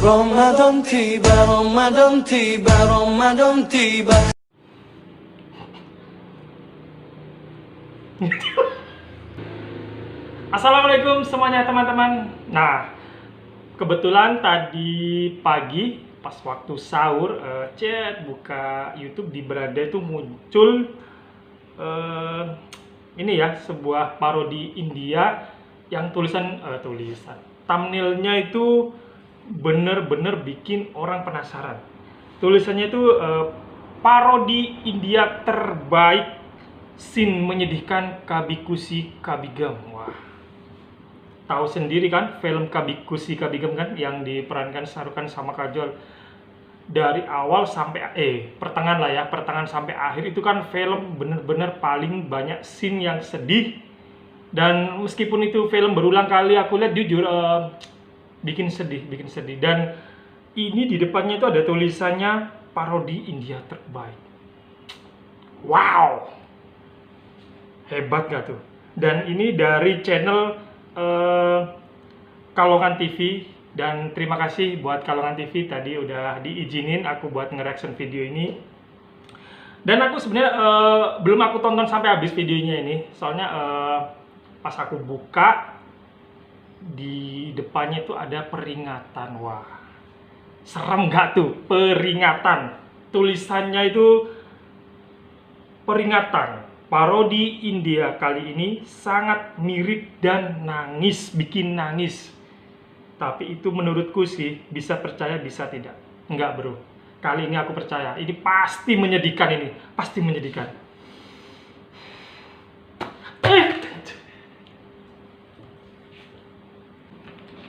Ramadan tiba, Ramadan tiba, Ramadan tiba. Assalamualaikum semuanya teman-teman. Nah, kebetulan tadi pagi pas waktu sahur, buka YouTube di beranda itu muncul ini ya, sebuah parodi India yang tulisan thumbnailnya itu bener-bener bikin orang penasaran. Tulisannya itu parodi India terbaik, scene menyedihkan Kabikusi Kabigam. Wah, tahu sendiri kan film Kabikusi Kabigam kan, yang diperankan Shah Rukh Khan sama Kajol. Dari awal sampai pertengahan lah ya, pertengahan sampai akhir itu kan film bener-bener paling banyak scene yang sedih. Dan meskipun itu film berulang kali aku lihat, jujur bikin sedih. Dan ini di depannya itu ada tulisannya parodi India terbaik. Wow, hebat gak tuh? Dan ini dari channel Kalongan TV. Dan terima kasih buat Kalongan TV tadi udah diizinin aku buat nge-reaction video ini. Dan aku sebenarnya belum aku tonton sampai habis videonya ini, soalnya pas aku buka di depannya itu ada peringatan. Wah, serem gak tuh? Peringatan, tulisannya itu peringatan parodi India kali ini sangat mirip dan nangis, bikin nangis. Tapi itu menurutku sih, bisa percaya bisa tidak. Enggak bro, kali ini aku percaya, ini pasti menyedihkan, ini pasti menyedihkan.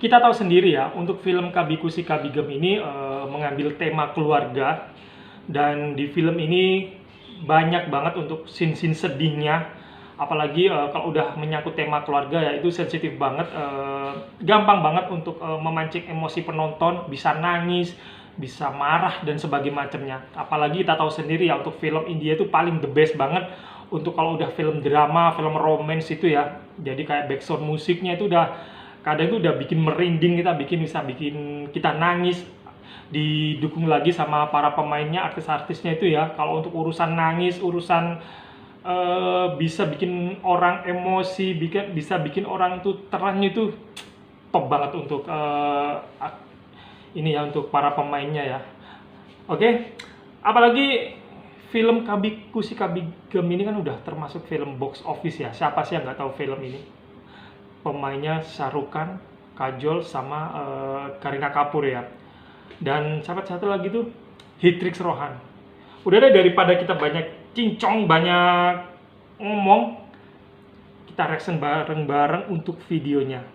Kita tahu sendiri ya, untuk film Kabikusi Kabigam ini mengambil tema keluarga. Dan di film ini banyak banget untuk scene-scene sedihnya. Apalagi kalau udah menyangkut tema keluarga ya, itu sensitif banget, gampang banget untuk memancing emosi penonton, bisa nangis, bisa marah dan sebagainya macamnya. Apalagi kita tahu sendiri ya, untuk film India itu paling the best banget untuk kalau udah film drama, film romance itu ya. Jadi kayak background musiknya itu udah kadang itu udah bikin merinding kita, bisa bikin kita nangis. Didukung lagi sama para pemainnya, artis-artisnya itu ya. Kalau untuk urusan nangis, urusan bisa bikin orang emosi, bisa bikin orang tuh terang, itu top banget untuk ini ya, untuk para pemainnya ya. Oke, apalagi film Kabikusi Kabigam ini kan udah termasuk film box office ya. Siapa sih yang nggak tahu film ini? Pemainnya Shah Rukh Khan, Kajol, sama Kareena Kapoor ya. Dan satu lagi tuh Hrithik Roshan. Udah deh, daripada kita banyak cincong, banyak ngomong, kita reaction bareng-bareng untuk videonya.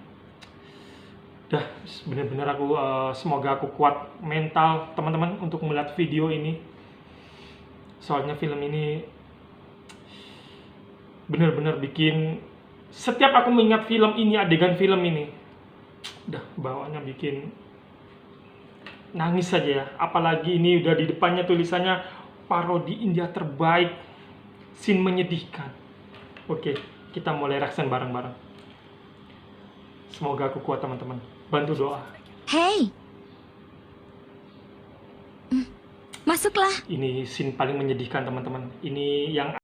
Dah, bener-bener aku semoga aku kuat mental teman-teman untuk melihat video ini. Soalnya film ini bener-bener bikin, setiap aku mengingat film ini, adegan film ini, udah bawaannya bikin nangis saja ya. Apalagi ini udah di depannya tulisannya parodi India terbaik, scene menyedihkan. Oke, kita mulai reaction bareng-bareng. Semoga aku kuat teman-teman. Bantu doa. Hey, masuklah. Ini scene paling menyedihkan teman-teman. Ini yang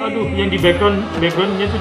aduh, yang di backgroundnya tuh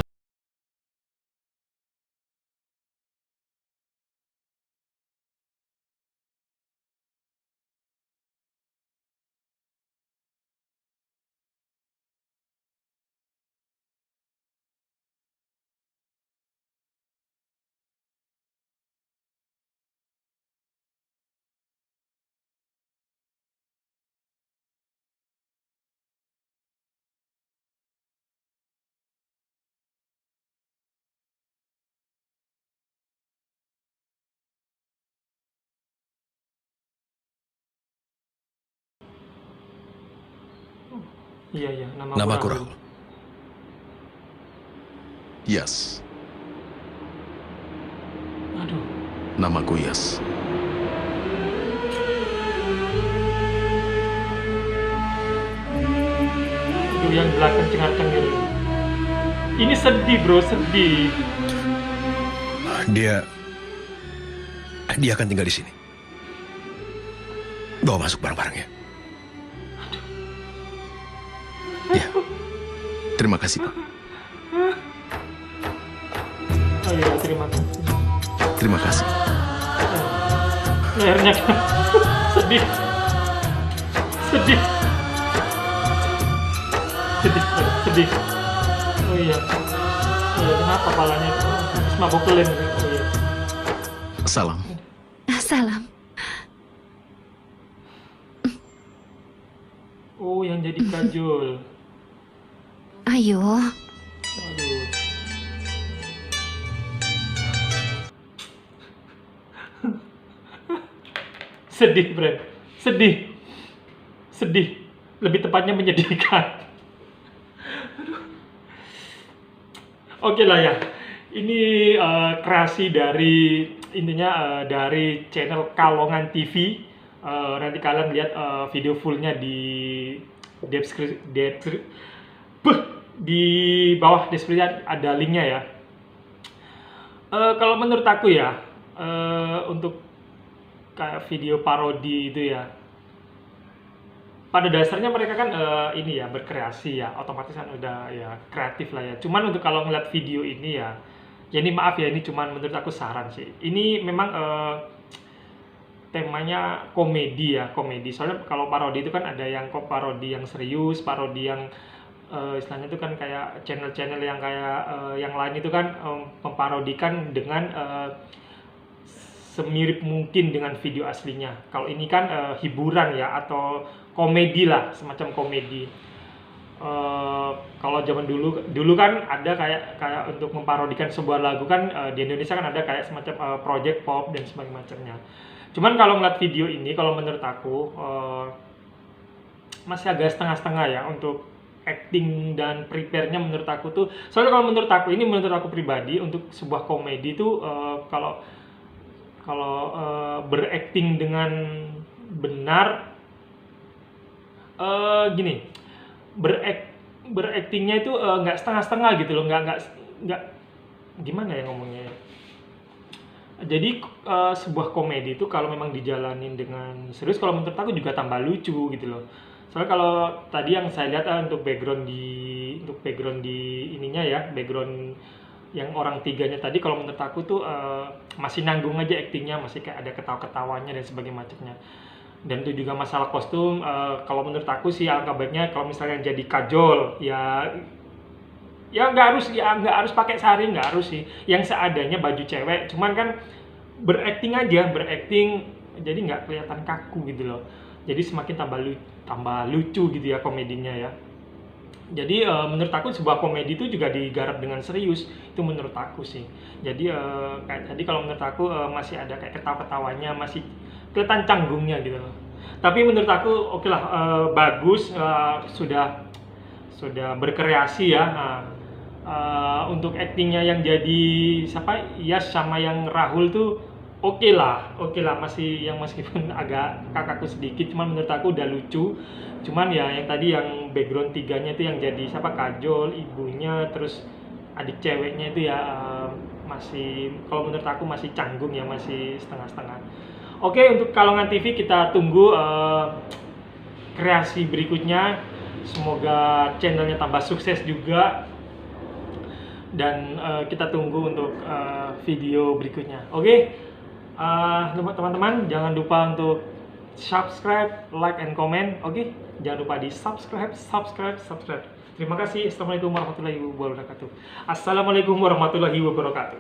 Iya, iya, Namaku Rahul. Rahul. Yes, Aduh, namaku Yes. aduh yang belakang cengar-cengir. Ini sedih bro, sedih. Dia akan tinggal di sini. Bawa masuk barang-barangnya. Ya, terima kasih Pak. Oh iya, terima kasih. Terima kasih. Lehernya sedih, sedih, sedih, sedih. Oh iya, oh iya, kenapa palanya habis mabuk lem? Oh iya. Salam. Salam. Oh, yang jadi kajol. Ayo. Aduh. Sedih, Bren. Sedih. Sedih. Lebih tepatnya menyedihkan. Oke lah ya. Ini kreasi dari intinya dari channel Kalongan TV. Nanti kalian lihat video fullnya di di bawah deskripsi ada linknya ya. Kalau menurut aku ya, untuk kayak video parodi itu ya, pada dasarnya mereka kan ini ya berkreasi ya, otomatis kan udah ya kreatif lah ya. Cuman untuk kalau ngeliat video ini ya, ini maaf ya, ini cuman menurut aku saran sih. Ini memang temanya komedi ya, komedi. Soalnya kalau parodi itu kan ada yang kok parodi yang serius, parodi yang istilahnya itu kan kayak channel-channel yang kayak yang lain itu kan memparodikan dengan semirip mungkin dengan video aslinya. Kalau ini kan hiburan ya, atau komedi lah, semacam komedi. Kalau zaman dulu kan ada kayak untuk memparodikan sebuah lagu kan di Indonesia kan ada kayak semacam project pop dan sebagainya macamnya. Cuman kalau ngeliat video ini, kalau menurut aku masih agak setengah-setengah ya untuk acting dan prepare-nya menurut aku tuh. Soalnya kalau menurut aku, ini menurut aku pribadi, untuk sebuah komedi tuh kalau berakting dengan benar, gini, beraktingnya itu nggak setengah-setengah gitu loh, nggak gimana ya ngomongnya ya. Jadi sebuah komedi itu kalau memang dijalanin dengan serius, kalau menurut aku juga tambah lucu gitu loh. Soalnya kalau tadi yang saya lihat untuk background di ininya ya, background yang orang tiganya tadi, kalau menurut aku tuh masih nanggung aja aktingnya, masih kayak ada ketawa-ketawanya dan sebagainya macamnya. Dan itu juga masalah kostum, kalau menurut aku sih alangkah baiknya kalau misalnya jadi kajol ya nggak harus pakai sari, nggak harus sih, yang seadanya baju cewek, cuman kan berakting aja, jadi nggak kelihatan kaku gitu loh. Jadi semakin tambah lucu gitu ya komedinya ya. Jadi menurut aku sebuah komedi itu juga digarap dengan serius, itu menurut aku sih. Jadi kayak tadi kalau menurut aku masih ada kayak ketawa-ketawanya, masih kelihatan canggungnya gitu loh. Tapi menurut aku oke lah, bagus, sudah berkreasi ya. Untuk aktingnya yang jadi siapa, Yas sama yang Rahul tuh oke lah, masih meskipun agak kakakku sedikit, cuman menurut aku udah lucu. Cuman ya yang tadi yang background tiganya itu yang jadi siapa, Kajol, ibunya, terus adik ceweknya itu ya masih, kalau menurut aku masih canggung ya, masih setengah-setengah. Oke, untuk Kalongan TV kita tunggu kreasi berikutnya. Semoga channelnya tambah sukses juga. Dan kita tunggu untuk video berikutnya. Oke, teman-teman jangan lupa untuk subscribe, like, and comment. Oke, jangan lupa di subscribe. Terima kasih. Assalamualaikum warahmatullahi wabarakatuh.